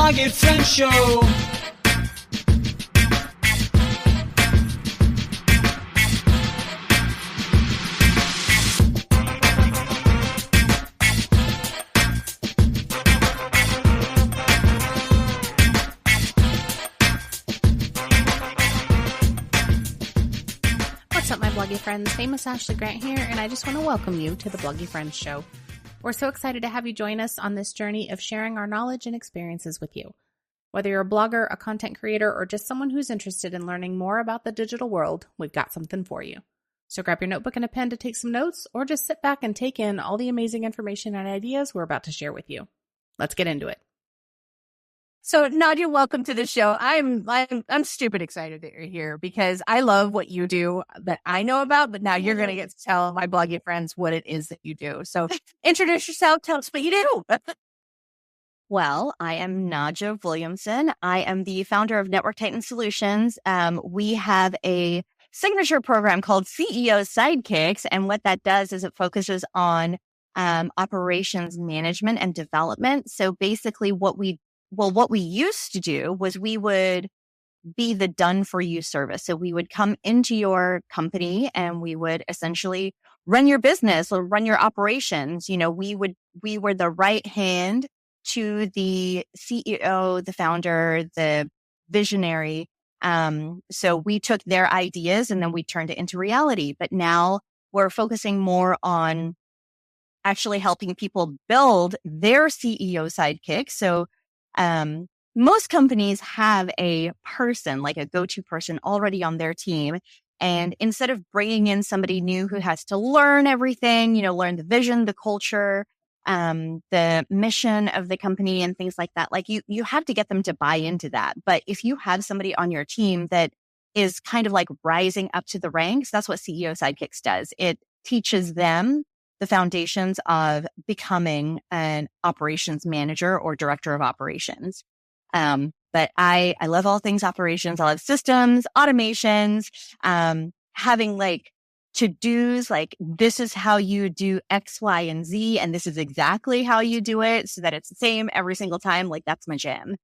Bloggy Friends Show. What's up, my Bloggy friends? Famous Ashley Grant here, and I just want to welcome you to the Bloggy Friends Show. We're so excited to have you join us on this journey of sharing our knowledge and experiences with you. Whether you're a blogger, a content creator, or just someone who's interested in learning more about the digital world, we've got something for you. So grab your notebook and a pen to take some notes, or just sit back and take in all the amazing information and ideas we're about to share with you. Let's get into it. So Nadja, welcome to the show. I'm stupid excited that you're here because I love what you do that I know about, but now you're going to get to tell my bloggy friends what it is that you do. So introduce yourself, tell us what you do. Well, I am Nadja Williamson. I am the founder of Network Titan Solutions. We have a signature program called CEO Sidekicks. And what that does is it focuses on operations management and development. So basically what we used to do was we would be the done for you service. So we would come into your company and we would essentially run your business or run your operations. You know, we were the right hand to the CEO, the founder, the visionary. So we took their ideas and then we turned it into reality. But now we're focusing more on actually helping people build their CEO sidekick. So most companies have a person, like a go-to person already on their team. And instead of bringing in somebody new who has to learn everything, learn the vision, the culture, the mission of the company and things like that, like you have to get them to buy into that. But if you have somebody on your team that is kind of like rising up to the ranks, that's what CEO Sidekicks does. It teaches them the foundations of becoming an operations manager or director of operations. But I love all things operations. I love systems, automations, having like to-dos, like this is how you do X, Y, and Z, and this is exactly how you do it so that it's the same every single time. Like that's my jam.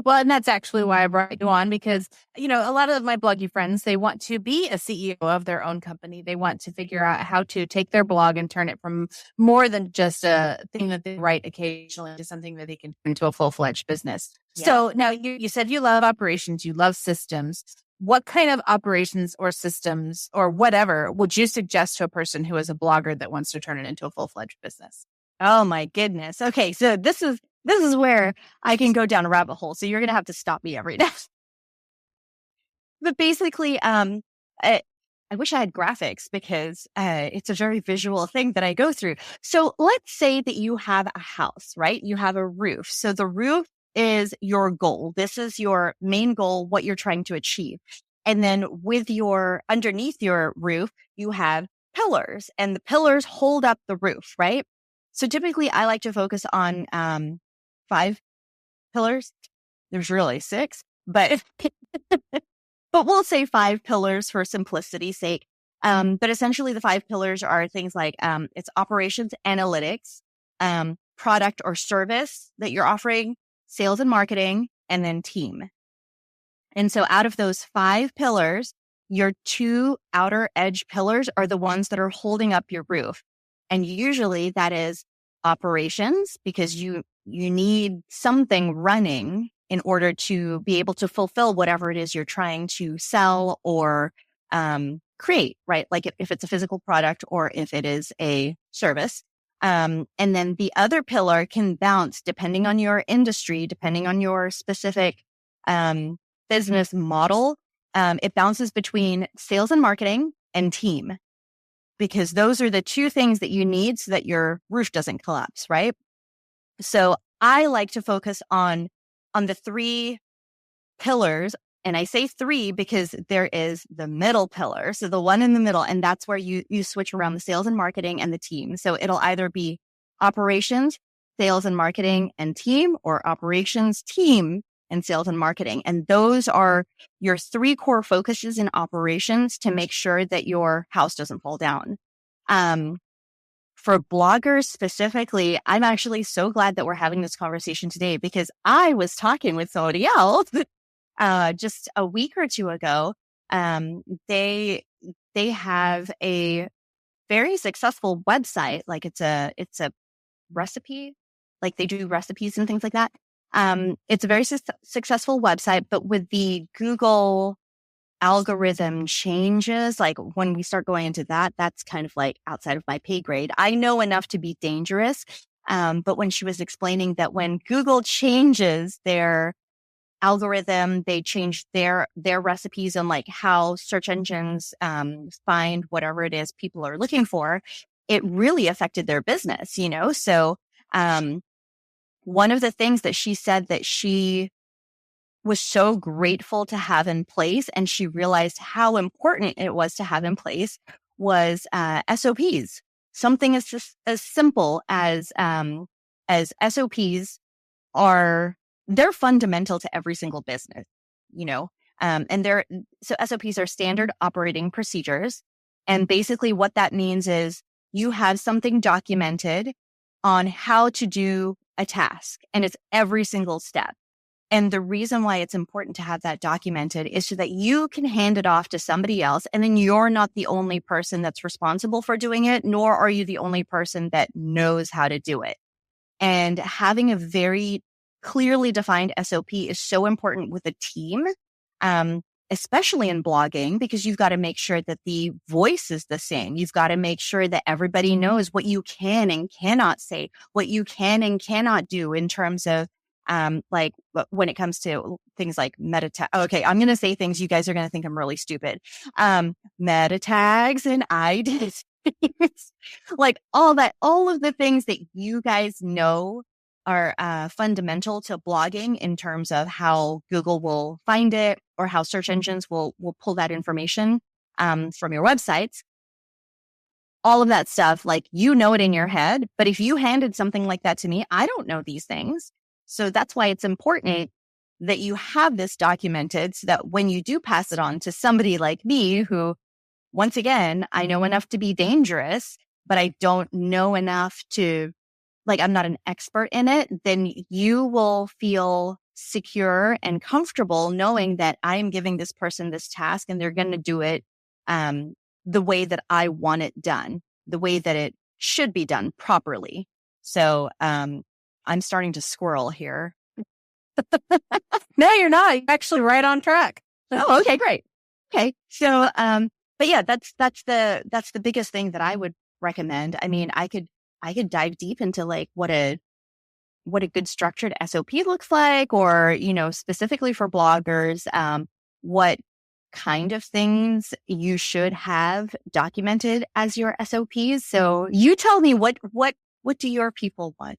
Well, and that's actually why I brought you on because, a lot of my bloggy friends, they want to be a CEO of their own company. They want to figure out how to take their blog and turn it from more than just a thing that they write occasionally to something that they can turn into a full-fledged business. Yeah. So now you said you love operations, you love systems. What kind of operations or systems or whatever would you suggest to a person who is a blogger that wants to turn it into a full-fledged business? Oh my goodness. Okay. So this is where I can go down a rabbit hole. So you're going to have to stop me every now. But basically, I wish I had graphics because it's a very visual thing that I go through. So let's say that you have a house, right? You have a roof. So the roof is your goal. This is your main goal, what you're trying to achieve. And then underneath your roof, you have pillars and the pillars hold up the roof, right? So typically I like to focus on 5 pillars. There's really 6, but we'll say 5 pillars for simplicity's sake. But essentially the 5 pillars are things like it's operations, analytics, product or service that you're offering, sales and marketing, and then team. And so out of those 5 pillars, your 2 outer edge pillars are the ones that are holding up your roof. And usually that is operations because you need something running in order to be able to fulfill whatever it is you're trying to sell or create, right? Like if it's a physical product or if it is a service. And then the other pillar can bounce depending on your industry, depending on your specific business model. It bounces between sales and marketing and team, because those are the 2 things that you need so that your roof doesn't collapse, right? So I like to focus on the 3 pillars. And I say 3 because there is the middle pillar. So the one in the middle, and that's where you switch around the sales and marketing and the team. So it'll either be operations, sales and marketing and team, or operations, team, and sales and marketing. And those are your 3 core focuses in operations to make sure that your house doesn't fall down. for bloggers specifically, I'm actually so glad that we're having this conversation today, because I was talking with somebody else just a week or two ago. They have a very successful website. Like it's a recipe, like they do recipes and things like that. It's a very successful website, but with the Google algorithm changes, like when we start going into that, that's kind of like outside of my pay grade. I know enough to be dangerous. But when she was explaining that when Google changes their algorithm, they change their recipes and like how search engines find whatever it is people are looking for, it really affected their business, you know? So one of the things that she said that she was so grateful to have in place, and she realized how important it was to have in place, was SOPs. Something as simple as SOPs they're fundamental to every single business, you know, so SOPs are standard operating procedures. And basically what that means is you have something documented on how to do a task, and it's every single step. And the reason why it's important to have that documented is so that you can hand it off to somebody else. And then you're not the only person that's responsible for doing it, nor are you the only person that knows how to do it. And having a very clearly defined SOP is so important with a team, especially in blogging, because you've got to make sure that the voice is the same. You've got to make sure that everybody knows what you can and cannot say, what you can and cannot do in terms of like when it comes to things like meta tags. Okay, I'm going to say things you guys are going to think I'm really stupid. Meta tags and IDs, like all of the things that you guys know are fundamental to blogging in terms of how Google will find it or how search engines will pull that information from your websites. All of that stuff, like you know it in your head, but if you handed something like that to me, I don't know these things. So that's why it's important that you have this documented so that when you do pass it on to somebody like me, who, once again, I know enough to be dangerous, but I don't know enough to, like, I'm not an expert in it, then you will feel secure and comfortable knowing that I'm giving this person this task and they're going to do it the way that I want it done, the way that it should be done properly. So, I'm starting to squirrel here. No, you're not. You're actually right on track. Oh, okay, great. Okay. So, but yeah, that's the biggest thing that I would recommend. I mean, I could dive deep into like what a good structured SOP looks like, or, you know, specifically for bloggers, what kind of things you should have documented as your SOPs. So you tell me, what do your people want?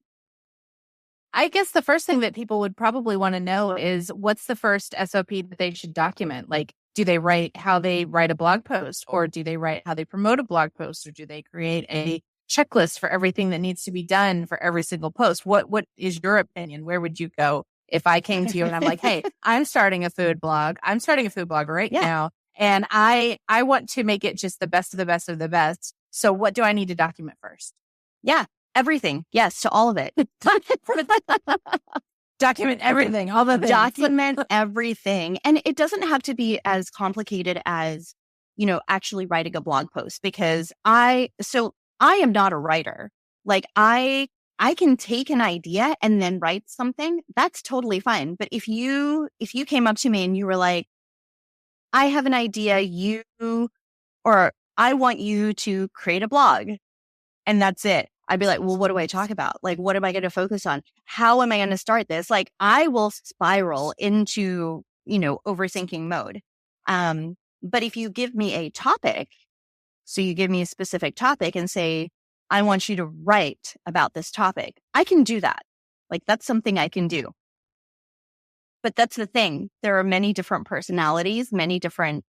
I guess the first thing that people would probably want to know is what's the first SOP that they should document? Like, do they write how they write a blog post, or do they write how they promote a blog post, or do they create a checklist for everything that needs to be done for every single post? What is your opinion? Where would you go if I came to you and I'm like, hey, I'm starting a food blog. I'm starting a food blog right now. And I want to make it just the best of the best of the best. So what do I need to document first? Yeah. Everything. Yes, to all of it. Document everything, all the things. Document everything. And it doesn't have to be as complicated as, you know, actually writing a blog post, because I am not a writer. Like I can take an idea and then write something. That's totally fine. But if you came up to me and you were like, I have an idea, or I want you to create a blog, and that's it, I'd be like, well, what do I talk about? Like, what am I going to focus on? How am I going to start this? Like, I will spiral into, you know, overthinking mode. But if you give me a topic, so you give me a specific topic and say, I want you to write about this topic, I can do that. Like, that's something I can do. But that's the thing. There are many different personalities, many different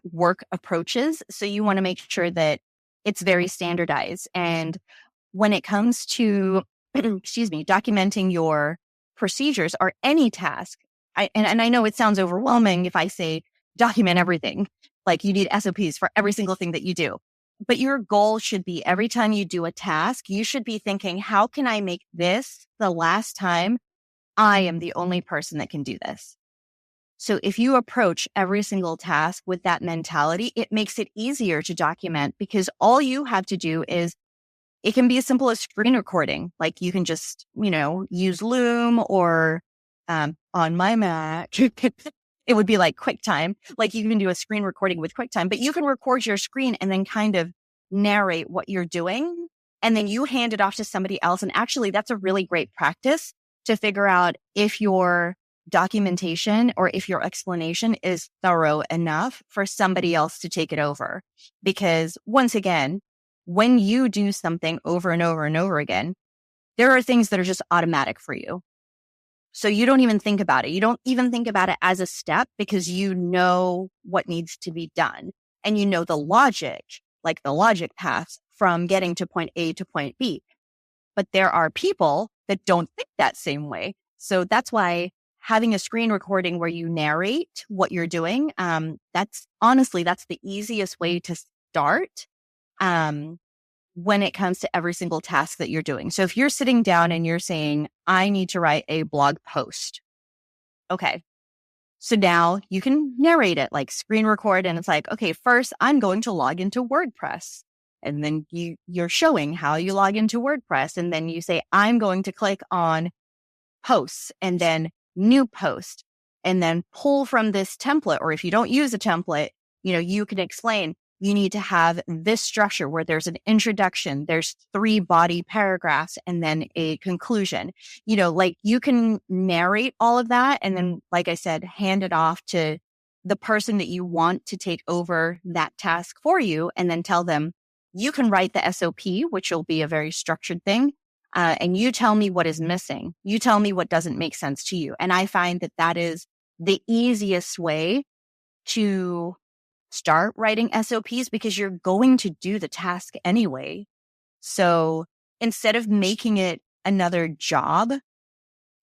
work approaches. So you want to make sure that it's very standardized. And when it comes to, documenting your procedures or any task, and I know it sounds overwhelming if I say document everything, like you need SOPs for every single thing that you do. But your goal should be every time you do a task, you should be thinking, how can I make this the last time I am the only person that can do this? So if you approach every single task with that mentality, it makes it easier to document because all you have to do is, it can be as simple as screen recording. Like you can just, use Loom or on my Mac, it would be like QuickTime. Like you can do a screen recording with QuickTime, but you can record your screen and then kind of narrate what you're doing. And then you hand it off to somebody else. And actually, that's a really great practice to figure out if your documentation or if your explanation is thorough enough for somebody else to take it over. Because once again, when you do something over and over and over again, there are things that are just automatic for you. So you don't even think about it. You don't even think about it as a step because you know what needs to be done. And you know the logic, like the logic paths from getting to point A to point B. But there are people that don't think that same way. So that's why having a screen recording where you narrate what you're doing, that's the easiest way to start when it comes to every single task that you're doing. So if you're sitting down and you're saying, I need to write a blog post. Okay. So now you can narrate it, like screen record. And it's like, okay, first I'm going to log into WordPress. And then you're showing how you log into WordPress. And then you say, I'm going to click on posts and then new post and then pull from this template. Or if you don't use a template, you can explain, you need to have this structure where there's an introduction, there's 3 body paragraphs, and then a conclusion. Like you can narrate all of that. And then, like I said, hand it off to the person that you want to take over that task for you. And then tell them, you can write the SOP, which will be a very structured thing. And you tell me what is missing. You tell me what doesn't make sense to you. And I find that that is the easiest way to start writing SOPs because you're going to do the task anyway. So instead of making it another job,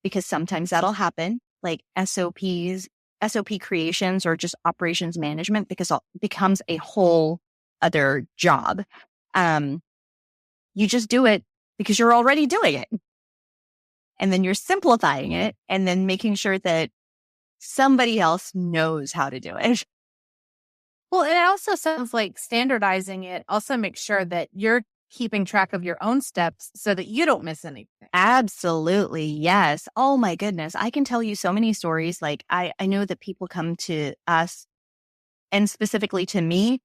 because sometimes that'll happen, like SOPs, SOP creations, or just operations management, because it becomes a whole other job. You just do it because you're already doing it. And then you're simplifying it and then making sure that somebody else knows how to do it. Well, it also sounds like standardizing it also makes sure that you're keeping track of your own steps so that you don't miss anything. Absolutely. Yes. Oh my goodness. I can tell you so many stories. Like I know that people come to us and specifically to me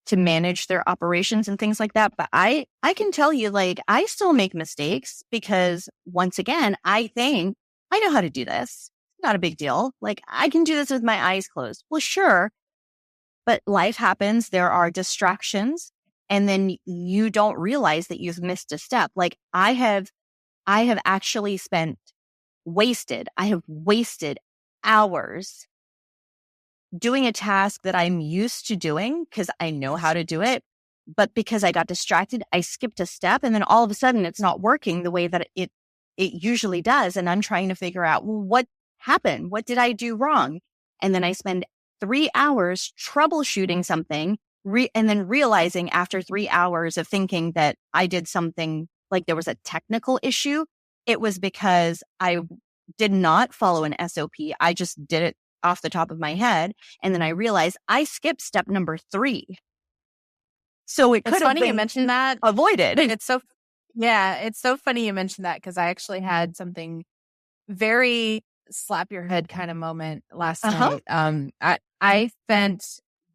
to manage their operations and things like that. But I can tell you, like, I still make mistakes because once again, I think I know how to do this. Not a big deal. Like I can do this with my eyes closed. Well, sure. But life happens. There are distractions. And then you don't realize that you've missed a step. Like I have actually wasted hours doing a task that I'm used to doing because I know how to do it. But because I got distracted, I skipped a step and then all of a sudden it's not working the way that it usually does. And I'm trying to figure out, well, what happened? What did I do wrong? And then I spend 3 hours troubleshooting something and then realizing after 3 hours of thinking that I did something, like there was a technical issue, it was because I did not follow an SOP. I just did it off the top of my head. And then I realized I skipped step number 3. So it could have been you mentioned that. Avoided. It's so funny you mentioned that because I actually had something very slap your head kind of moment last night. I spent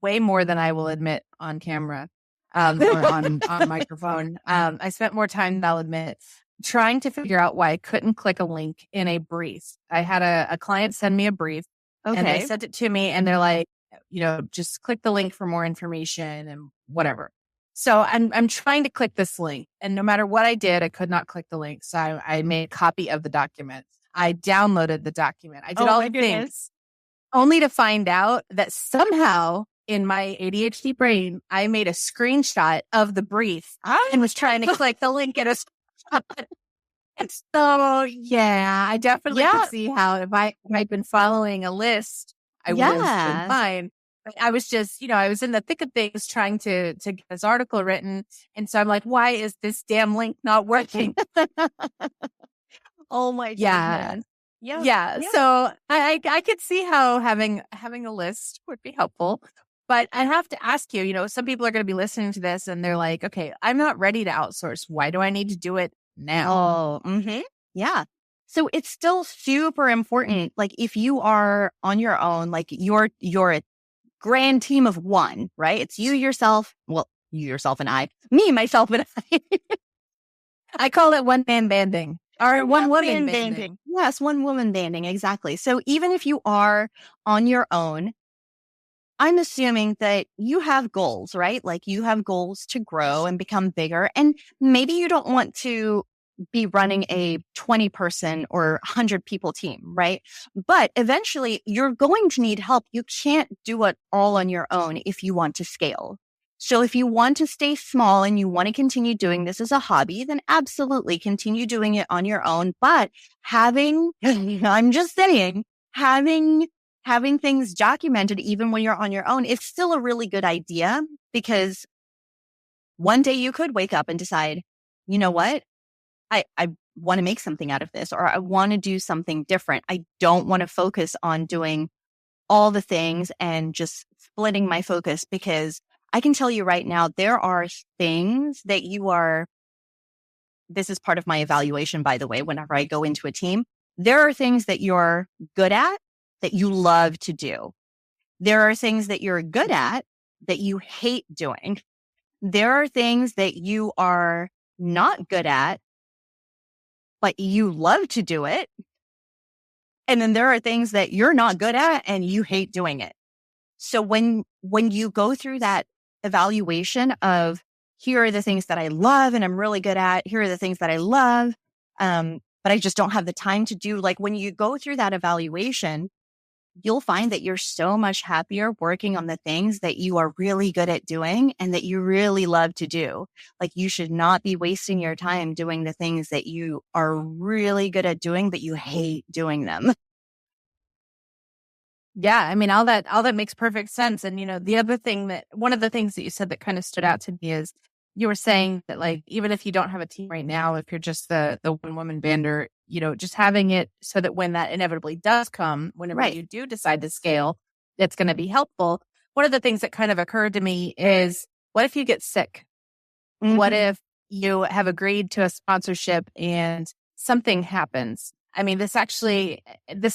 way more than I will admit on camera, or on microphone. I spent more time than I'll admit trying to figure out why I couldn't click a link in a brief. I had a client send me a brief and they sent it to me and they're like, just click the link for more information and whatever. So I'm trying to click this link and no matter what I did, I could not click the link. So I made a copy of the document. I downloaded the document. I did all the things only to find out that somehow in my ADHD brain, I made a screenshot of the brief and was trying to click the link and and so, yeah, I definitely could see how if I'd been following a list, I would have been fine. I was just, I was in the thick of things trying to get this article written. And so I'm like, why is this damn link not working? Oh my Yeah. goodness. Yep. Yeah. Yep. So I could see how having a list would be helpful. But I have to ask you, some people are going to be listening to this and they're like, okay, I'm not ready to outsource. Why do I need to do it now? Oh, yeah. So it's still super important. Like if you are on your own, like you're a grand team of one, right? It's you, yourself. Well, you, yourself, and I. Me, myself, and I. I call it one man banding or one woman banding. Yes, one woman banding. Exactly. So even if you are on your own, I'm assuming that you have goals, right? Like you have goals to grow and become bigger. And maybe you don't want to be running a 20-person or 100-people team, right? But eventually you're going to need help. You can't do it all on your own if you want to scale. So if you want to stay small and you want to continue doing this as a hobby, then absolutely continue doing it on your own. But I'm just saying, having things documented, even when you're on your own, it's still a really good idea because one day you could wake up and decide, you know what? I want to make something out of this, or I want to do something different. I don't want to focus on doing all the things and just splitting my focus, because I can tell you right now, there are things that this is part of my evaluation, by the way, whenever I go into a team, there are things that you're good at that you love to do. There are things that you're good at that you hate doing. There are things that you are not good at, but you love to do it. And then there are things that you're not good at and you hate doing it. So when you go through that evaluation of, here are the things that I love and I'm really good at, here are the things that I love, but I just don't have the time to do. Like when you go through that evaluation, you'll find that you're so much happier working on the things that you are really good at doing and that you really love to do. Like you should not be wasting your time doing the things that you are really good at doing, but you hate doing them. Yeah, I mean, all that makes perfect sense. And, the other thing one of the things that you said that kind of stood out to me is you were saying that, like, even if you don't have a team right now, if you're just the one woman bander, just having it so that when that inevitably does come, whenever you do decide to scale, it's going to be helpful. One of the things that kind of occurred to me is, what if you get sick? Mm-hmm. What if you have agreed to a sponsorship and something happens? I mean, this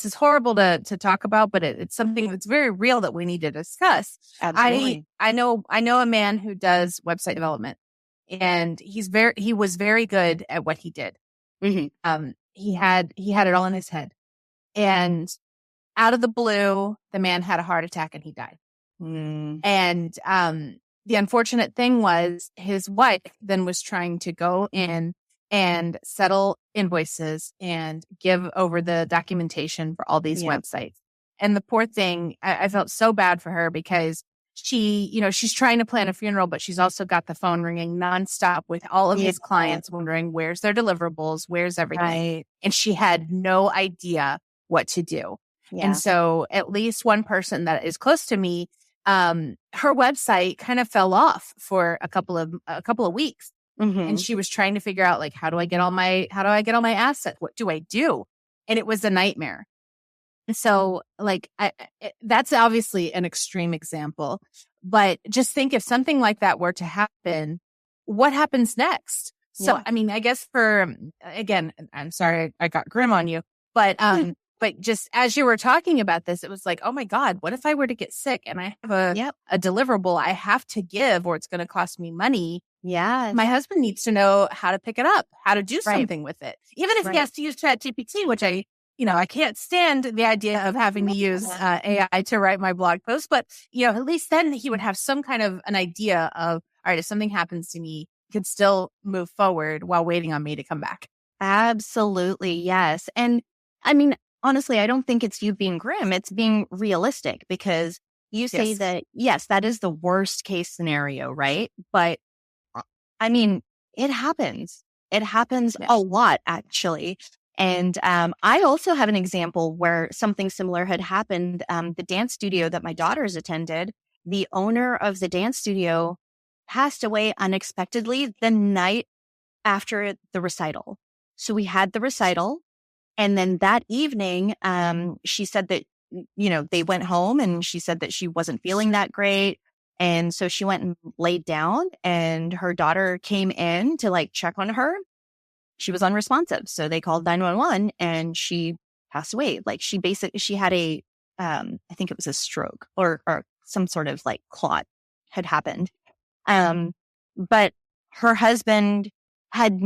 is horrible to talk about, but it's something that's very real that we need to discuss. Absolutely. I know a man who does website development, and he was very good at what he did. Mm-hmm. He had it all in his head, and out of the blue, the man had a heart attack and he died. Mm. And the unfortunate thing was, his wife then was trying to go in and settle invoices and give over the documentation for all these websites. And the poor thing, I felt so bad for her, because she's trying to plan a funeral, but she's also got the phone ringing nonstop with all of his clients wondering, where's their deliverables? Where's everything? Right. And she had no idea what to do. Yeah. And so at least one person that is close to me, her website kind of fell off for a couple of weeks. Mm-hmm. And she was trying to figure out, like, how do I get all my assets? What do I do? And it was a nightmare. So, like, that's obviously an extreme example, but just think, if something like that were to happen, what happens next? So, I mean, I guess again, I'm sorry I got grim on you, but but just as you were talking about this, it was like, oh my God, what if I were to get sick and I have a deliverable I have to give, or it's going to cost me money? Yeah. My husband needs to know how to pick it up, how to do something with it. Even if he has to use ChatGPT, which I can't stand the idea of having to use AI to write my blog post, but, at least then he would have some kind of an idea of, all right, if something happens to me, he could still move forward while waiting on me to come back. Absolutely. Yes. And I mean, honestly, I don't think it's you being grim. It's being realistic, because you say that, yes, that is the worst case scenario, right? But I mean, it happens. It happens a lot, actually. And I also have an example where something similar had happened. The dance studio that my daughters attended, the owner of the dance studio passed away unexpectedly the night after the recital. So we had the recital. And then that evening, she said that, they went home and she said that she wasn't feeling that great. And so she went and laid down and her daughter came in to like check on her. She was unresponsive. So they called 911 and she passed away. Like she had I think it was a stroke or some sort of like clot had happened. But her husband had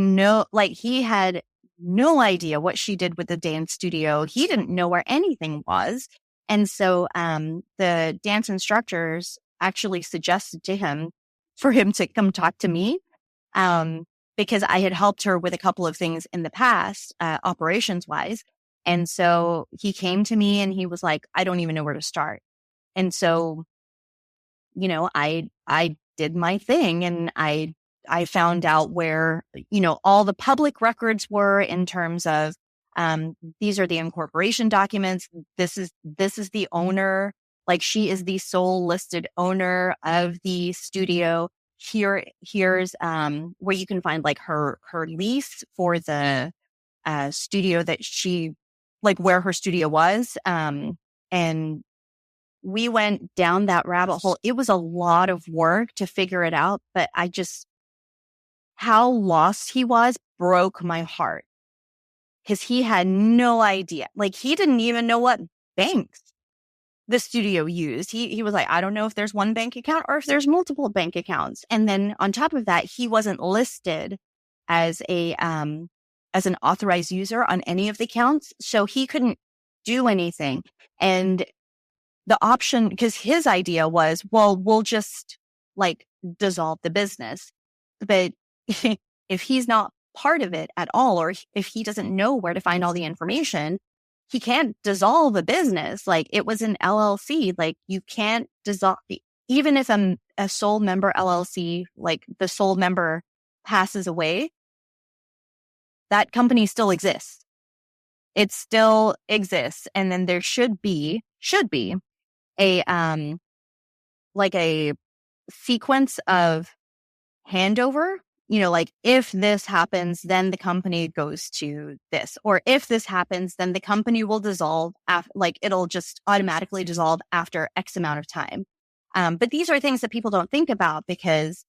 he had no idea what she did with the dance studio. He didn't know where anything was. And so the dance instructors actually suggested to him for him to come talk to me because I had helped her with a couple of things in the past, operations wise. And so he came to me and he was like, I don't even know where to start. And so, I did my thing and I found out where, all the public records were in terms of, these are the incorporation documents. This is the owner. Like she is the sole listed owner of the studio. Here's, where you can find like her lease for the, studio that she, like where her studio was. And we went down that rabbit hole. It was a lot of work to figure it out, but how lost he was broke my heart because he had no idea. Like he didn't even know what banks the studio used. He was like, I don't know if there's one bank account or if there's multiple bank accounts. And then on top of that, he wasn't listed as an authorized user on any of the accounts. So he couldn't do anything. And the option, because his idea was, well, we'll just like dissolve the business. But if he's not part of it at all, or if he doesn't know where to find all the information, he can't dissolve a business. Like it was an LLC. Like you can't dissolve, even if a sole member LLC, like the sole member passes away, that company still exists. It still exists. And then there should be a, like a sequence of handover, like if this happens, then the company goes to this, or if this happens, then the company will dissolve like it'll just automatically dissolve after X amount of time. But these are things that people don't think about because,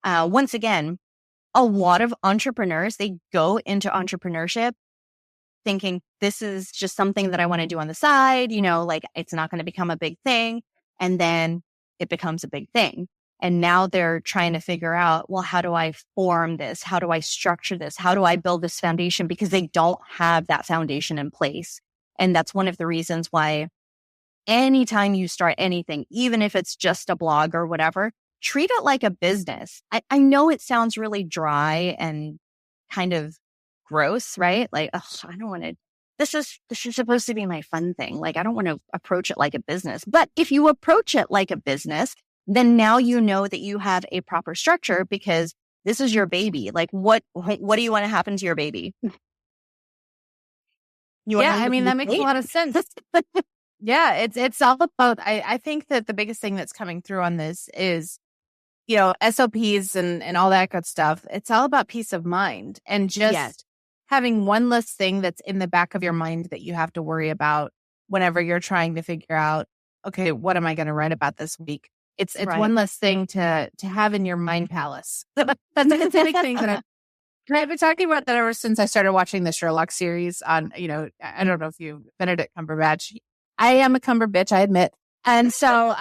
once again, a lot of entrepreneurs, they go into entrepreneurship thinking this is just something that I want to do on the side, like it's not going to become a big thing. And then it becomes a big thing. And now they're trying to figure out, well, how do I form this? How do I structure this? How do I build this foundation? Because they don't have that foundation in place. And that's one of the reasons why anytime you start anything, even if it's just a blog or whatever, treat it like a business. I know it sounds really dry and kind of gross, right? Like, I don't want to, this is supposed to be my fun thing. Like, I don't want to approach it like a business. But if you approach it like a business, then now you know that you have a proper structure because this is your baby. Like, what do you want to happen to your baby? That makes a lot of sense. Yeah, it's all about, I think that the biggest thing that's coming through on this is, SOPs and all that good stuff. It's all about peace of mind and just having one less thing that's in the back of your mind that you have to worry about whenever you're trying to figure out, okay, what am I going to write about this week? It's right. One less thing to have in your mind palace. That's a big thing that I've been talking about that ever since I started watching the Sherlock series on, I don't know if you, Benedict Cumberbatch. I am a Cumberbitch, I admit. And so,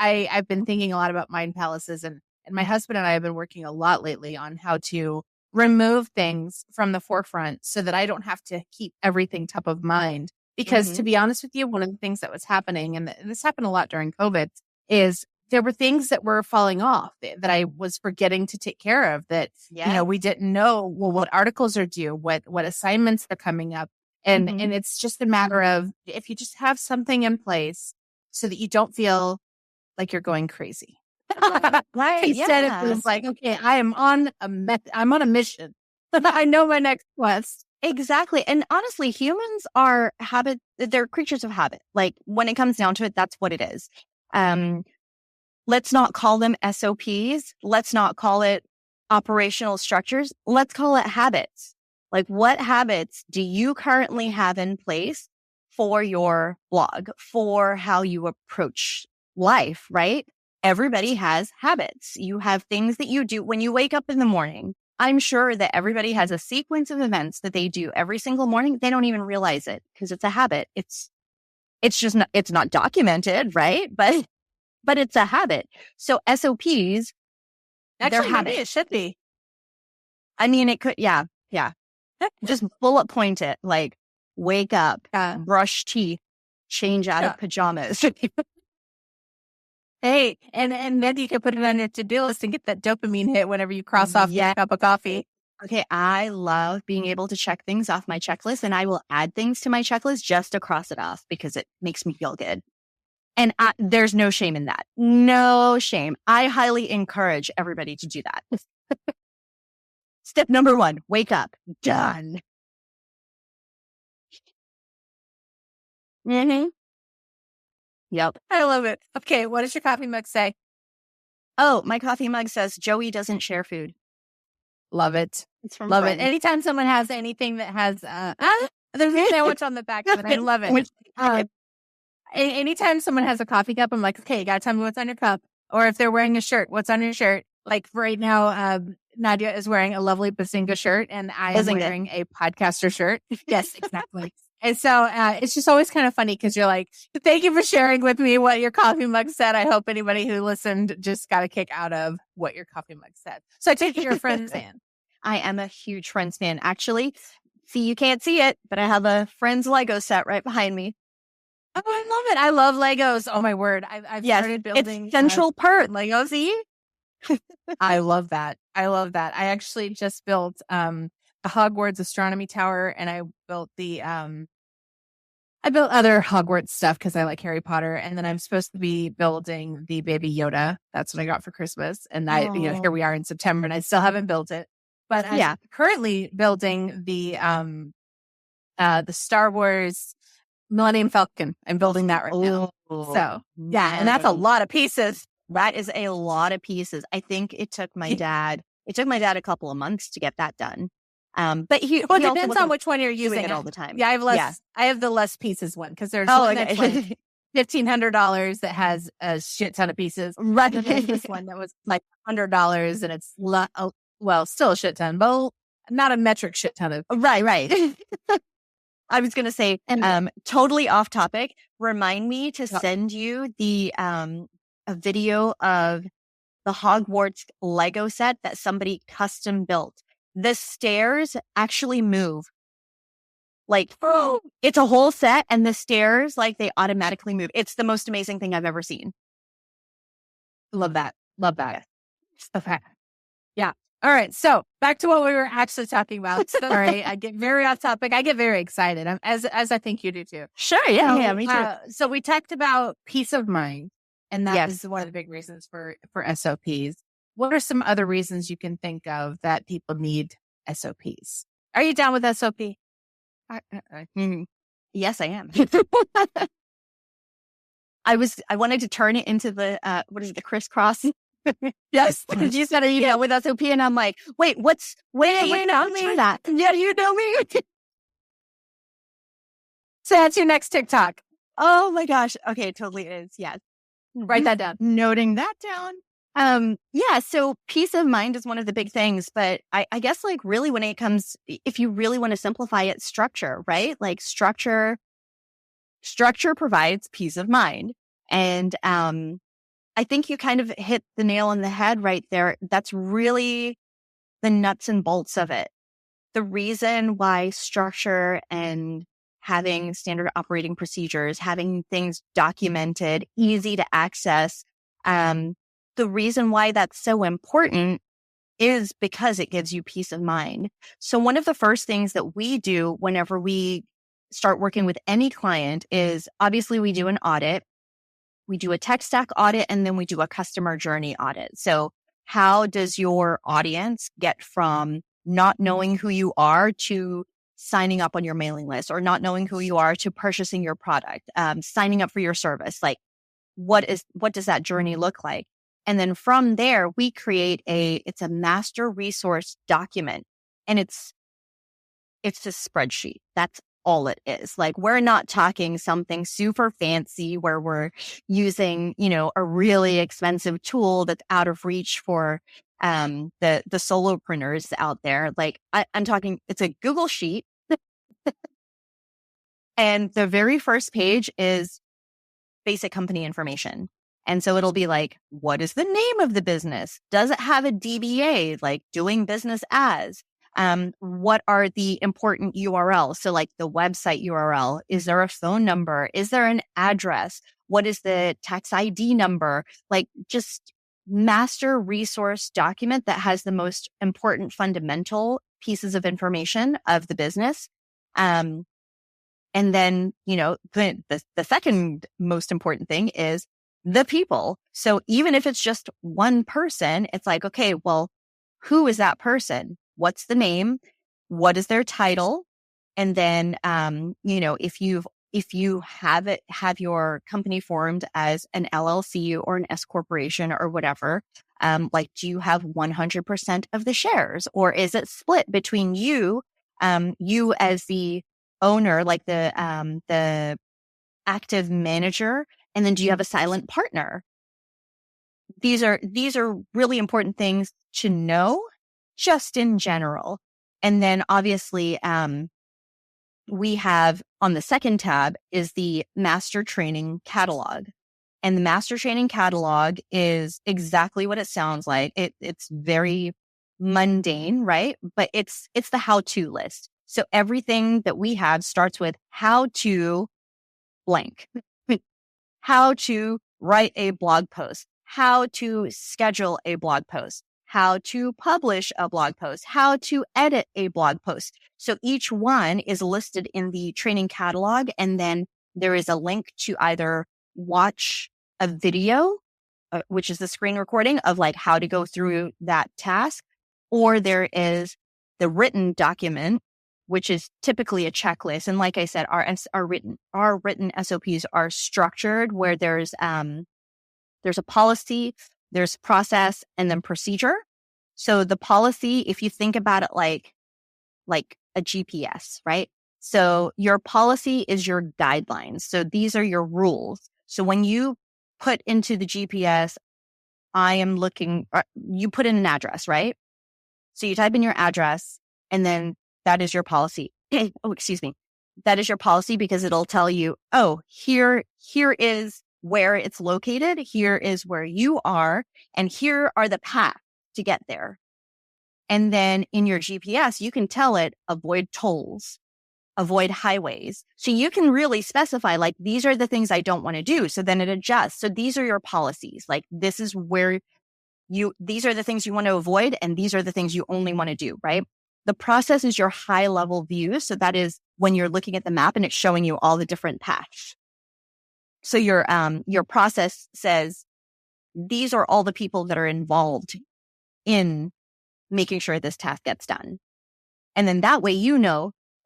I've been thinking a lot about mind palaces and my husband and I have been working a lot lately on how to remove things from the forefront so that I don't have to keep everything top of mind. Because to be honest with you, one of the things that was happening, and this happened a lot during COVID, is there were things that were falling off that I was forgetting to take care of that, we didn't know, what articles are due, what assignments are coming up. And it's just a matter of if you just have something in place so that you don't feel like you're going crazy. Right. Instead it feels like, okay, I'm on a mission. I know my next quest. Exactly. And honestly, humans are they're creatures of habit. Like when it comes down to it, that's what it is. Let's not call them SOPs. Let's not call it operational structures. Let's call it habits. Like what habits do you currently have in place for your blog, for how you approach life, right? Everybody has habits. You have things that you do when you wake up in the morning. I'm sure that everybody has a sequence of events that they do every single morning. They don't even realize it because it's a habit. It's just not, it's not documented, right? But it's a habit. So SOPs, they're habits. Maybe it should be. I mean, it could, yeah. Just bullet point it, like wake up, brush teeth, change out of pajamas. Hey, and then you can put it on your to-do list and get that dopamine hit whenever you cross off a cup of coffee. Okay, I love being able to check things off my checklist, and I will add things to my checklist just to cross it off because it makes me feel good. And there's no shame in that. No shame. I highly encourage everybody to do that. Step number 1, wake up. Done. Mm-hmm. Yep. I love it. Okay, what does your coffee mug say? Oh, my coffee mug says, Joey doesn't share food. Love it. It's from Love Friends. it. Anytime someone has anything that has, there's a sandwich on the back of it. I love it. Anytime someone has a coffee cup, I'm like, okay, you got to tell me what's on your cup. Or if they're wearing a shirt, what's on your shirt? Like right now, Nadja is wearing a lovely Bazinga shirt and I am wearing a podcaster shirt. Yes, exactly. And so it's just always kind of funny because you're like, thank you for sharing with me what your coffee mug said. I hope anybody who listened just got a kick out of what your coffee mug said. So I take it you're a Friends fan. I am a huge Friends fan. Actually, see, you can't see it, but I have a Friends Lego set right behind me. Oh, I love it. I love Legos. Oh, my word. I've started building. It's Central Perk. Legos. See? I love that. I actually just built a Hogwarts astronomy tower, and I built I built other Hogwarts stuff because I like Harry Potter, and then I'm supposed to be building the baby Yoda. That's what I got for Christmas, and here we are in September, and I still haven't built it. But I'm currently building the Star Wars Millennium Falcon. I'm building that right now. So and that's a lot of pieces. That is a lot of pieces. I think it took my dad. It took my dad a couple of months to get that done. But it depends on which one you're using it all the time. Yeah, I have less. Yeah. I have the less pieces one because there's one that's like $1,500 that has a shit ton of pieces. Right. And there's this one that was like $100 and it's still a shit ton, but not a metric shit ton of. Right. I was going to say, totally off topic. Remind me to send you the a video of the Hogwarts Lego set that somebody custom built. The stairs actually move. Like, it's a whole set and the stairs, like, they automatically move. It's the most amazing thing I've ever seen. Love that. Okay. Yeah. All right. So back to what we were actually talking about. Sorry, I get very off topic. I get very excited, as I think you do too. Sure. Yeah, me too. So we talked about peace of mind, and that is one of the big reasons for SOPs. What are some other reasons you can think of that people need SOPs? Are you down with SOP? Yes, I am. I wanted to turn it into the the crisscross? Yes, because you said with SOP, and I'm like, wait, you know me? That? Yeah, you know me. So that's your next TikTok. Oh my gosh. Okay, it totally is. Yes. Write that down. Noting that down. So peace of mind is one of the big things, but I guess like really when it comes, if you really want to simplify it, structure, right? Like structure provides peace of mind. And, I think you kind of hit the nail on the head right there. That's really the nuts and bolts of it. The reason why structure and having standard operating procedures, having things documented, easy to access, the reason why that's so important is because it gives you peace of mind. So one of the first things that we do whenever we start working with any client is obviously we do an audit. We do a tech stack audit, and then we do a customer journey audit. So how does your audience get from not knowing who you are to signing up on your mailing list or not knowing who you are to purchasing your product, signing up for your service. Like, what does that journey look like? And then from there, we create it's a master resource document, and it's a spreadsheet. That's all it is. Like, we're not talking something super fancy where we're using, a really expensive tool that's out of reach for the solopreneurs out there. Like, I'm talking, it's a Google Sheet. And the very first page is basic company information. And so it'll be like, what is the name of the business? Does it have a DBA, like doing business as? What are the important URLs? So like the website URL, is there a phone number? Is there an address? What is the tax ID number? Like, just master resource document that has the most important fundamental pieces of information of the business. And then, the second most important thing is the people. So even if it's just one person, it's like, okay, well, who is that person? What's the name? What is their title? And then, if you have your company formed as an LLC or an S corporation or whatever, like, do you have 100% of the shares, or is it split between you as the owner, like the active manager, and then do you have a silent partner? These are really important things to know, just in general. And then obviously, we have on the second tab is the master training catalog. And the master training catalog is exactly what it sounds like. It's very mundane, right? But it's the how-to list. So everything that we have starts with how to blank, how to write a blog post, how to schedule a blog post, how to publish a blog post, how to edit a blog post. So each one is listed in the training catalog. And then there is a link to either watch a video, which is the screen recording of like how to go through that task, or there is the written document, which is typically a checklist. And like I said, our written SOPs are structured where there's a policy, there's process, and then procedure. So the policy, if you think about it like a GPS, right? So your policy is your guidelines. So these are your rules. So when you put into the GPS, you put in an address, right? So you type in your address, and then that is your policy. Oh, excuse me. That is your policy, because it'll tell you, oh, here is where it's located. Here is where you are. And here are the paths to get there. And then in your GPS, you can tell it avoid tolls, avoid highways. So you can really specify, like, these are the things I don't want to do. So then it adjusts. So these are your policies. Like, this is where these are the things you want to avoid, and these are the things you only want to do, right? The process is your high level view. So that is when you're looking at the map and it's showing you all the different paths. So your process says, these are all the people that are involved in making sure this task gets done. And then that way,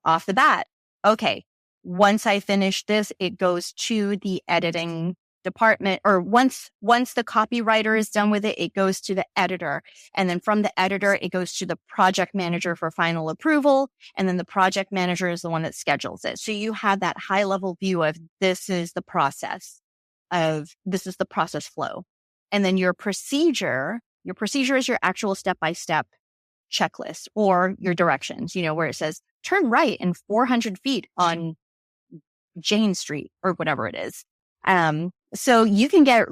off the bat, okay, once I finish this, it goes to the editing department, or once the copywriter is done with it, it goes to the editor. And then from the editor, it goes to the project manager for final approval. And then the project manager is the one that schedules it. So you have that high level view of this is the process flow. And then your procedure is your actual step-by-step checklist, or your directions, where it says turn right in 400 feet on Jane Street or whatever it is. So you can get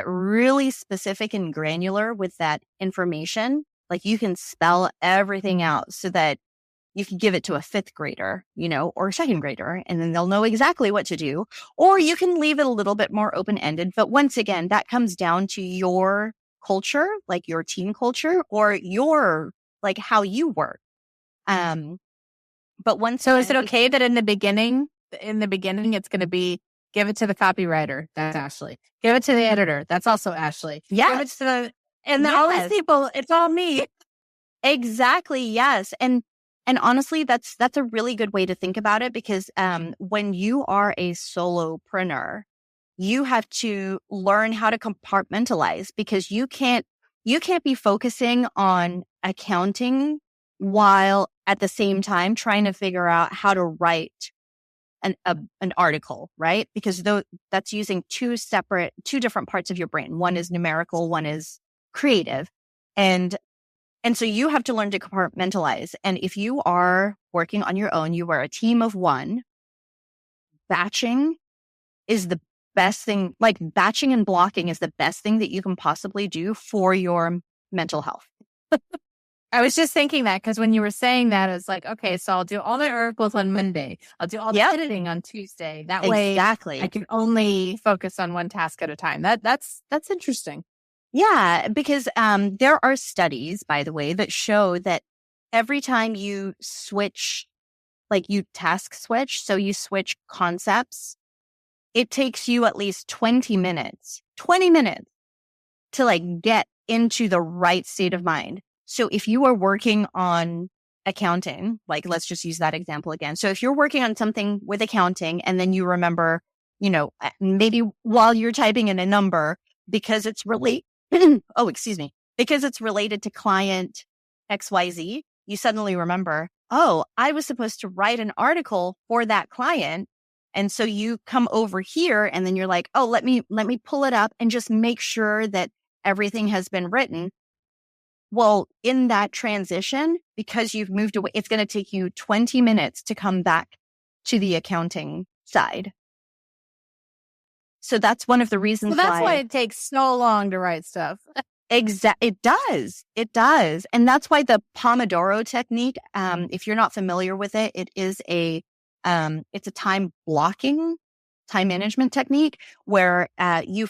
really specific and granular with that information. Like, you can spell everything out so that you can give it to a fifth grader, or a second grader, and then they'll know exactly what to do. Or you can leave it a little bit more open-ended. But once again, that comes down to your culture, like your team culture, or your, like, how you work. But So is it okay that in the beginning, it's going to be, give it to the copywriter, that's Ashley. Give it to the editor, that's also Ashley. Yes. Give it to all these people, it's all me. Exactly. Yes. And And honestly, that's a really good way to think about it, because when you are a solopreneur, you have to learn how to compartmentalize, because you can't be focusing on accounting while at the same time trying to figure out how to write an article, right? Because that's using two different parts of your brain. One is numerical, one is creative. And so you have to learn to compartmentalize. And if you are working on your own, you are a team of one, batching is the best thing. Like, batching and blocking is the best thing that you can possibly do for your mental health. I was just thinking that, because when you were saying that, I was like, okay, so I'll do all my articles on Monday. I'll do all the editing on Tuesday. That way I can only focus on one task at a time. That's interesting. Yeah, because there are studies, by the way, that show that every time you switch, like you task switch, so you switch concepts, it takes you at least 20 minutes to like get into the right state of mind. So if you are working on accounting, like let's just use that example again. So if you're working on something with accounting and then you remember, maybe while you're typing in a number, because it's because it's related to client XYZ, you suddenly remember, oh, I was supposed to write an article for that client. And so you come over here and then you're like, oh, let me pull it up and just make sure that everything has been written. Well, in that transition, because you've moved away, it's going to take you 20 minutes to come back to the accounting side. So that's one of the reasons why it takes so long to write stuff. It does. And that's why the Pomodoro technique, if you're not familiar with it, it is it's a time management technique where you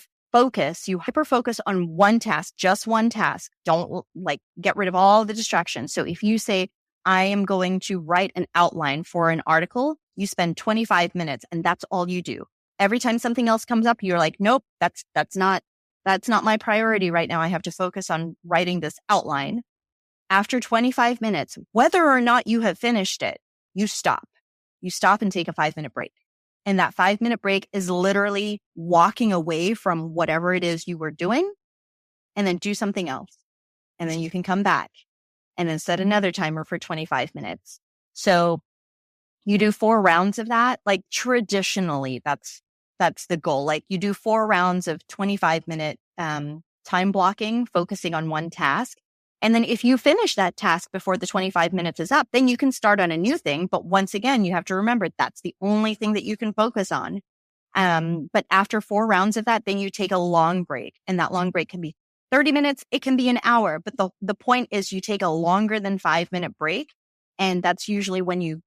hyper focus on one task, just one task. Don't get rid of all the distractions. So if you say, I am going to write an outline for an article, you spend 25 minutes and that's all you do. Every time something else comes up, you're like, nope, that's not my priority right now. I have to focus on writing this outline. After 25 minutes, whether or not you have finished it, you stop. You stop and take a 5-minute break. And that 5-minute break is literally walking away from whatever it is you were doing and then do something else. And then you can come back and then set another timer for 25 minutes. So you do 4 rounds of that. Like traditionally, that's the goal. Like you do 4 rounds of 25-minute time blocking, focusing on one task. And then if you finish that task before the 25 minutes is up, then you can start on a new thing. But once again, you have to remember that's the only thing that you can focus on. But after 4 rounds of that, then you take a long break. And that long break can be 30 minutes. It can be an hour. But the point is you take a longer than 5-minute break. And that's usually when you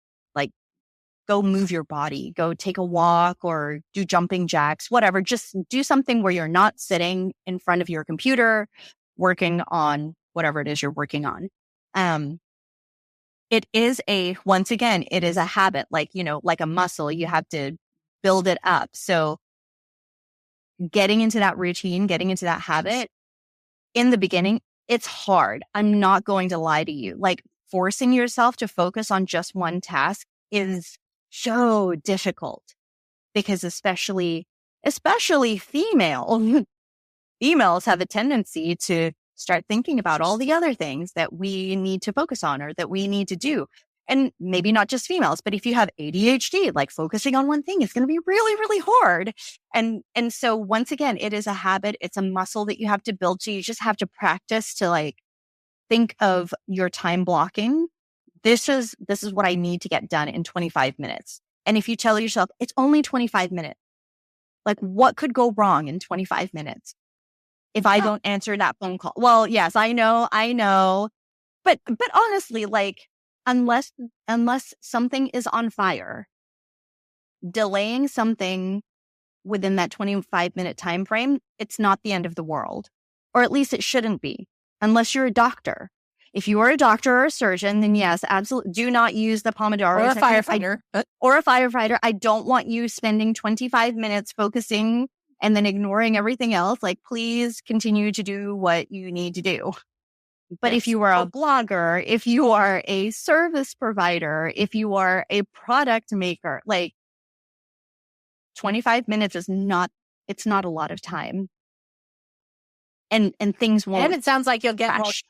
go move your body, go take a walk or do jumping jacks, whatever. Just do something where you're not sitting in front of your computer working on whatever it is you're working on. It is once again, it is a habit, like a muscle. You have to build it up. So getting into that routine, getting into that habit in the beginning, it's hard. I'm not going to lie to you. Like forcing yourself to focus on just one task is so difficult, because especially females have a tendency to start thinking about all the other things that we need to focus on or that we need to do. And maybe not just females, but if you have ADHD, like focusing on one thing is going to be really, really hard. And so once again, it is a habit. It's a muscle that you have to build. So you just have to practice to think of your time blocking. This is what I need to get done in 25 minutes. And if you tell yourself it's only 25 minutes, what could go wrong in 25 minutes if I don't answer that phone call? Well, yes, I know. But honestly, unless something is on fire, delaying something within that 25-minute time frame, it's not the end of the world. Or at least it shouldn't be, unless you're a doctor. If you are a doctor or a surgeon, then yes, absolutely. Do not use the Pomodoro. Or a firefighter. Or a firefighter. I don't want you spending 25 minutes focusing and then ignoring everything else. Please continue to do what you need to do. But if you are a blogger, if you are a service provider, if you are a product maker, like 25 minutes is not, it's not a lot of time. And things won't. And it sounds like you'll get more crash.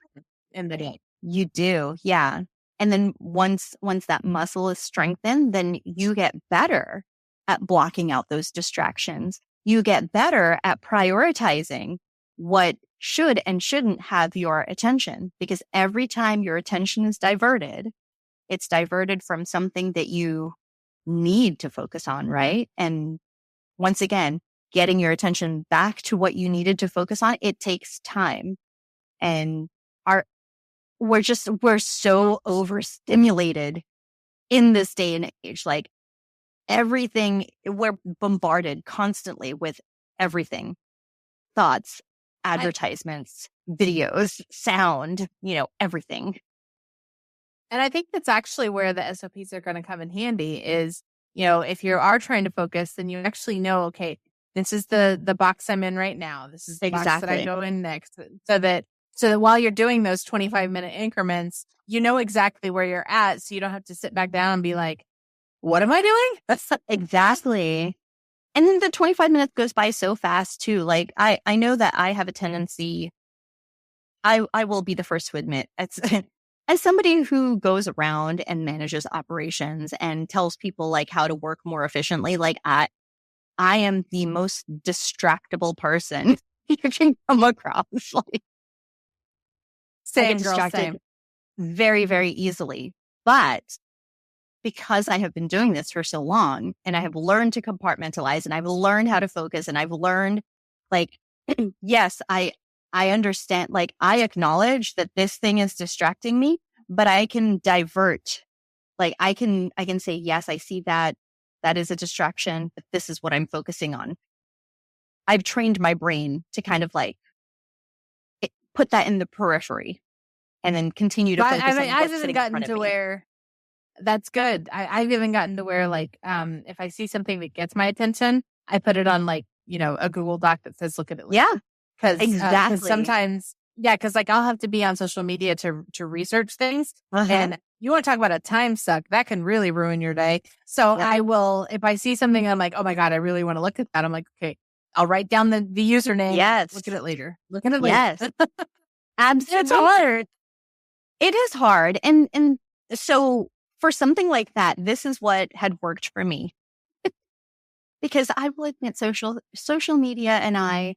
in the day. You do. Yeah. And then once that muscle is strengthened, then you get better at blocking out those distractions. You get better at prioritizing what should and shouldn't have your attention, because every time your attention is diverted, it's diverted from something that you need to focus on, right? And once again, getting your attention back to what you needed to focus on, it takes time. And we're so overstimulated in this day and age. Like everything, we're bombarded constantly with everything. Thoughts, advertisements, videos, sound, everything. And I think that's actually where the SOPs are going to come in handy is, if you are trying to focus, then you actually know, okay, this is the box I'm in right now. This is the box that I go in next. So that while you're doing those 25-minute increments, you know exactly where you're at. So you don't have to sit back down and be like, what am I doing? That's exactly. And then the 25 minutes goes by so fast too. Like I know that I have a tendency, I will be the first to admit, as somebody who goes around and manages operations and tells people like how to work more efficiently, like I am the most distractible person you can come across. Like, I get distracted very, very easily. But because I have been doing this for so long and I have learned to compartmentalize and I've learned how to focus and I've learned like, yes, I understand, like I acknowledge that this thing is distracting me, but I can divert. Like I can say, yes, I see that. That is a distraction, but this is what I'm focusing on. I've trained my brain to kind of like put that in the periphery and then continue to focus on I've even gotten to where that's good. I've even gotten to where like, if I see something that gets my attention, I put it on like, a Google Doc that says, look at it later. Yeah, Cause exactly. Sometimes, cause like I'll have to be on social media to research things. And you want to talk about a time suck, that can really ruin your day. So I will, if I see something, I'm like, oh my God, I really want to look at that. I'm like, okay, I'll write down the username. Yes. Look at it later. Look at it later. Yes. Absolutely. It's hard. It is hard. And so for something like that, this is what had worked for me. Because I will admit social media and I,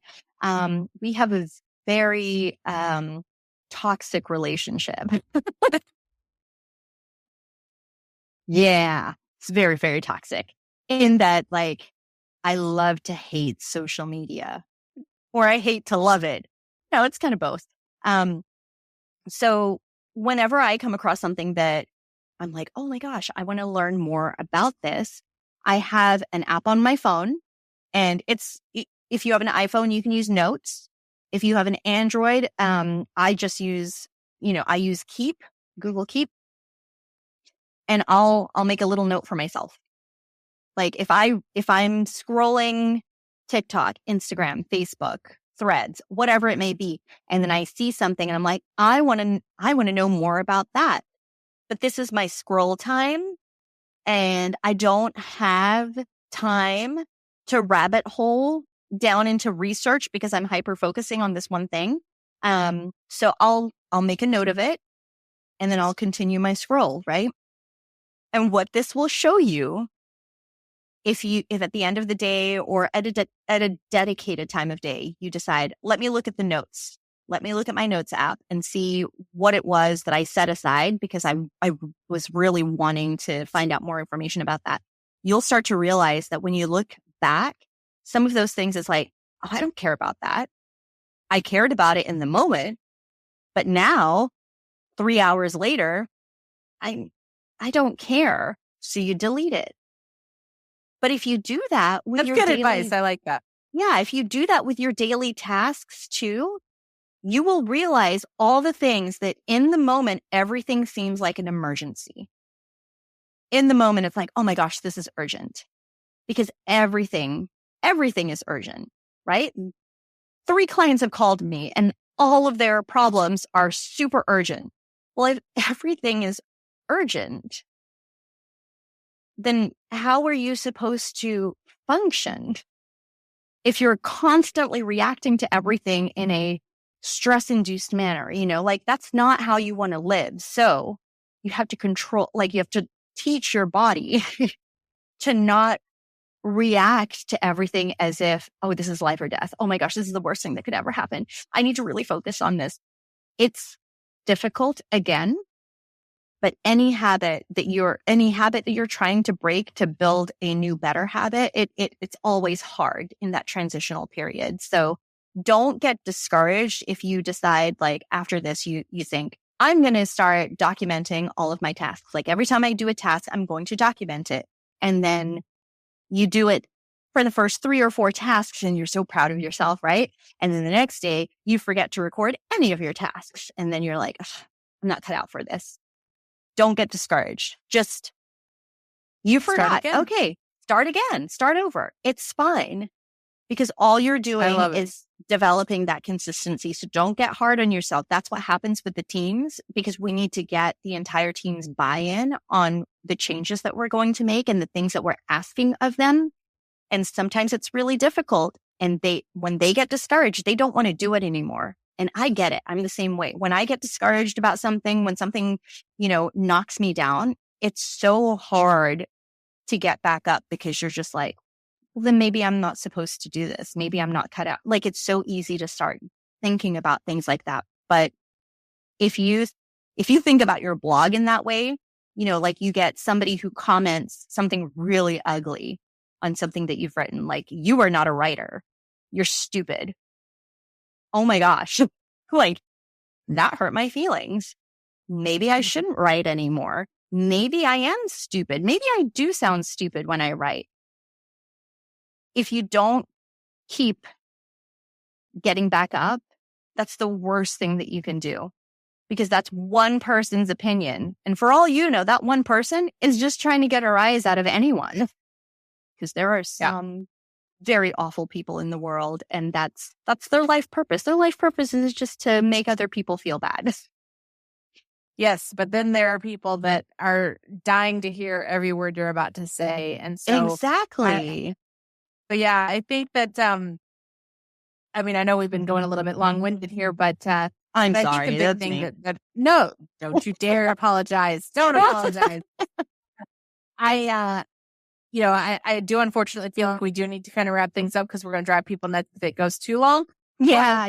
we have a very toxic relationship. Yeah, it's very, very toxic in that like I love to hate social media or I hate to love it. No, it's kind of both. So whenever I come across something that I'm like, oh my gosh, I want to learn more about this, I have an app on my phone and if you have an iPhone, you can use Notes. If you have an Android, I just use, I use Keep, Google Keep, and I'll make a little note for myself. Like if I'm scrolling TikTok, Instagram, Facebook, Threads, whatever it may be, and then I see something and I'm like, I want to know more about that. But this is my scroll time and I don't have time to rabbit hole down into research because I'm hyper focusing on this one thing. So I'll make a note of it and then I'll continue my scroll, right? And what this will show you, if at the end of the day or at a dedicated time of day, you decide, let me look at the notes. Let me look at my notes app and see what it was that I set aside because I was really wanting to find out more information about that. You'll start to realize that when you look back, some of those things is like, oh, I don't care about that. I cared about it in the moment, but now 3 hours later, I don't care. So you delete it. But if you do that with your good advice. I like that. Yeah. If you do that with your daily tasks too, you will realize all the things that in the moment, everything seems like an emergency. In the moment, it's like, oh my gosh, this is urgent because everything is urgent, right? 3 clients have called me and all of their problems are super urgent. Well, if everything is urgent, then how are you supposed to function if you're constantly reacting to everything in a stress-induced manner? Like that's not how you want to live. So you have to control, like you have to teach your body to not react to everything as if, oh, this is life or death. Oh my gosh, this is the worst thing that could ever happen. I need to really focus on this. It's difficult again, but any habit that you're trying to break to build a new, better habit, it's always hard in that transitional period. So don't get discouraged if you decide, like, after this, you think, I'm going to start documenting all of my tasks. Like every time I do a task, I'm going to document it. And then you do it for the first 3 or 4 tasks and you're so proud of yourself, right? And then the next day you forget to record any of your tasks. And then you're like, I'm not cut out for this. Don't get discouraged. Just, you forgot. Okay, start again. Start over. It's fine. Because all you're doing is developing that consistency. So don't get hard on yourself. That's what happens with the teams, because we need to get the entire team's buy-in on the changes that we're going to make and the things that we're asking of them. And sometimes it's really difficult. And when they get discouraged, they don't want to do it anymore. And I get it. I'm the same way. When I get discouraged about something, when something, knocks me down, it's so hard to get back up, because you're just like, well, then maybe I'm not supposed to do this. Maybe I'm not cut out. Like, it's so easy to start thinking about things like that. But if you think about your blog in that way, like you get somebody who comments something really ugly on something that you've written, like, you are not a writer. You're stupid. Oh my gosh. Like, that hurt my feelings. Maybe I shouldn't write anymore. Maybe I am stupid. Maybe I do sound stupid when I write. If you don't keep getting back up, that's the worst thing that you can do, because that's one person's opinion. And for all you know, that one person is just trying to get a rise out of anyone, because there are some very awful people in the world, and that's their life purpose. Their life purpose is just to make other people feel bad. Yes, but then there are people that are dying to hear every word you're about to say. And so exactly. But yeah, I think that, I know we've been going a little bit long-winded here, but I'm but sorry. That's me. No, don't you dare apologize. Don't apologize. I do unfortunately feel like we do need to kind of wrap things up, because we're going to drive people nuts if it goes too long. Yeah.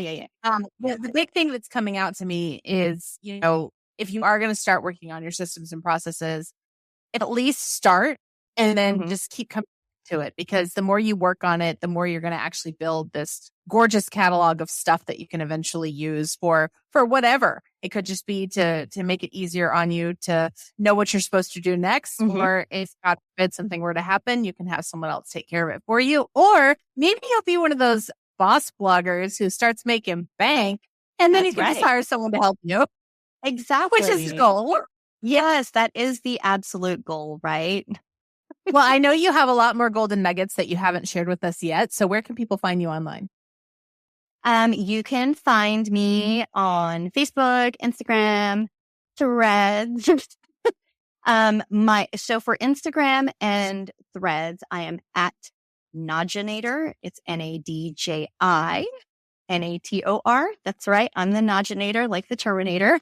The big thing that's coming out to me is, if you are going to start working on your systems and processes, at least start, and then just keep coming to it, because the more you work on it, the more you're going to actually build this gorgeous catalog of stuff that you can eventually use for whatever. It could just be to make it easier on you to know what you're supposed to do next. Or if God forbid something were to happen, you can have someone else take care of it for you. Or maybe you'll be one of those boss bloggers who starts making bank, and then you can just hire someone to help you. Exactly. Which is the goal. Yes, that is the absolute goal, right? Well, I know you have a lot more golden nuggets that you haven't shared with us yet. So where can people find you online? You can find me on Facebook, Instagram, Threads. So for Instagram and Threads, I am at Nadjinator. It's NADJINATOR. That's right. I'm the Nadjinator, like the Terminator.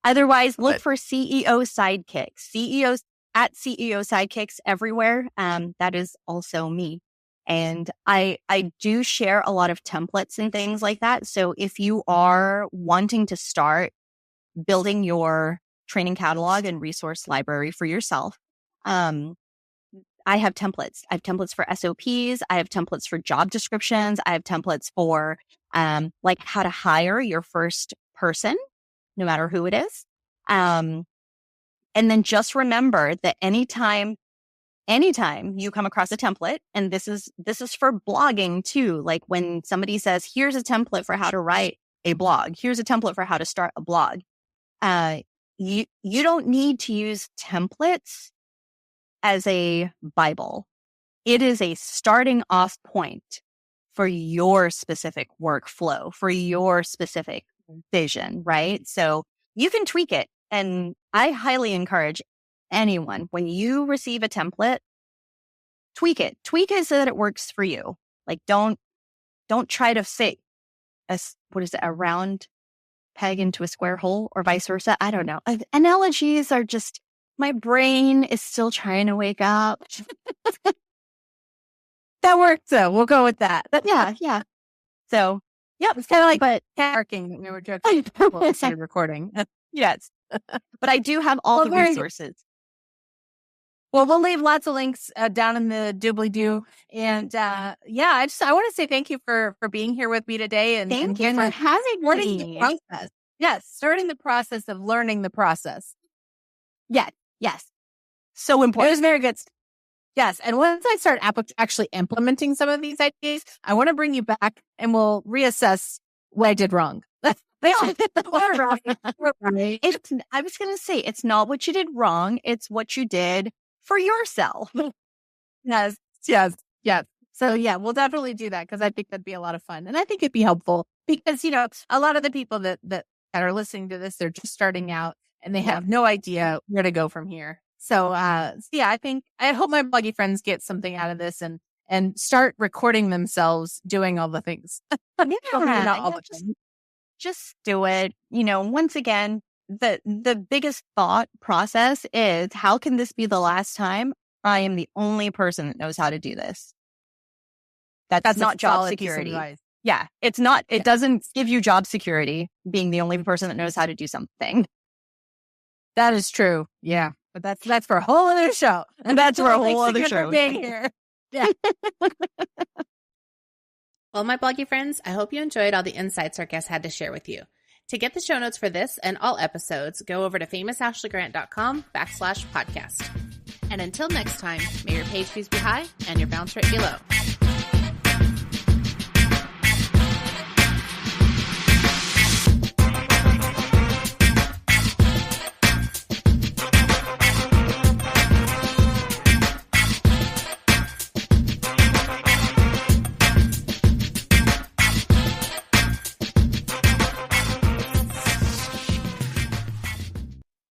Otherwise, look for CEO Sidekicks. CEOs at CEO Sidekicks everywhere. That is also me. And I do share a lot of templates and things like that. So if you are wanting to start building your training catalog and resource library for yourself, I have templates. I have templates for SOPs. I have templates for job descriptions. I have templates for like how to hire your first person, no matter who it is. And then just remember that anytime you come across a template, and this is for blogging too, like when somebody says, here's a template for how to write a blog, here's a template for how to start a blog. You don't need to use templates as a Bible. It is a starting off point for your specific workflow, for your specific vision, right? So you can tweak it. And I highly encourage anyone, when you receive a template, tweak it so that it works for you. Like, don't try to fit a round peg into a square hole or vice versa. I don't know. Analogies are just, my brain is still trying to wake up. That works though. We'll go with that. Yeah. So, yep. It's kind of like but parking. We were joking before we started recording. Yes. But I do have all the resources. Well, we'll leave lots of links down in the doobly-doo. And I want to say thank you for being here with me today. And thank you for having me. Process. Yes, starting the process of learning the process. Yes. So important. It was very good. Yes. And once I start actually implementing some of these ideas, I want to bring you back and we'll reassess what I did wrong. I was going to say, it's not what you did wrong. It's what you did for yourself. Yes. So yeah, we'll definitely do that because I think that'd be a lot of fun. And I think it'd be helpful because, a lot of the people that are listening to this, they're just starting out and they have no idea where to go from here. So, I hope my bloggy friends get something out of this and start recording themselves doing all the things. Just do it. Once again, the biggest thought process is, how can this be the last time I am the only person that knows how to do this? That's not job security. Yeah, it's not. It doesn't give you job security being the only person that knows how to do something. That is true. Yeah, but that's for a whole other show. And that's for a whole other show. Being here. Yeah. Well, my bloggy friends, I hope you enjoyed all the insights our guests had to share with you. To get the show notes for this and all episodes, go over to famousashleygrant.com/podcast. And until next time, may your page views be high and your bounce rate be low.